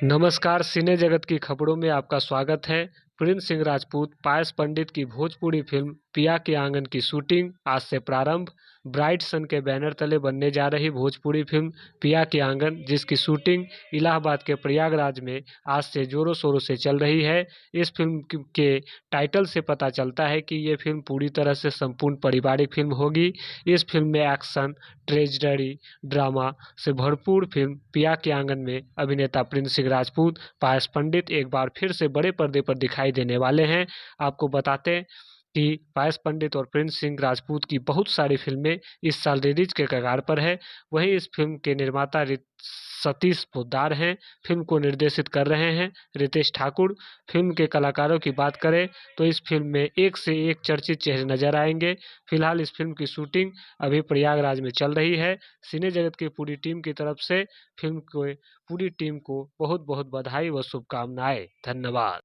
नमस्कार, सिने जगत की खबरों में आपका स्वागत है। प्रिंस सिंह राजपूत, पायस पंडित की भोजपुरी फिल्म पिया के आंगन की शूटिंग आज से प्रारंभ। ब्राइट सन के बैनर तले बनने जा रही भोजपुरी फिल्म पिया के आंगन, जिसकी शूटिंग इलाहाबाद के प्रयागराज में आज से जोरों शोरों से चल रही है। इस फिल्म के टाइटल से पता चलता है कि ये फिल्म पूरी तरह से संपूर्ण पारिवारिक फिल्म होगी। इस फिल्म में एक्शन, ट्रेजेडी, ड्रामा से भरपूर फिल्म पिया के आंगन में अभिनेता प्रिंस सिंह राजपूत, पायस पंडित एक बार फिर से बड़े पर्दे पर दिखाई देने वाले हैं। आपको बताते हैं कि पायस पंडित और प्रिंस सिंह राजपूत की बहुत सारी फिल्में इस साल रिलीज के कगार पर है। वहीं इस फिल्म के निर्माता सतीश पोद्दार हैं। फिल्म को निर्देशित कर रहे हैं रितेश ठाकुर। फिल्म के कलाकारों की बात करें तो इस फिल्म में एक से एक चर्चित चेहरे नजर आएंगे। फिलहाल इस फिल्म की शूटिंग अभी प्रयागराज में चल रही है। सिने जगत की पूरी टीम की तरफ से फिल्म को पूरी टीम को बहुत बहुत बधाई व शुभकामनाएं। धन्यवाद।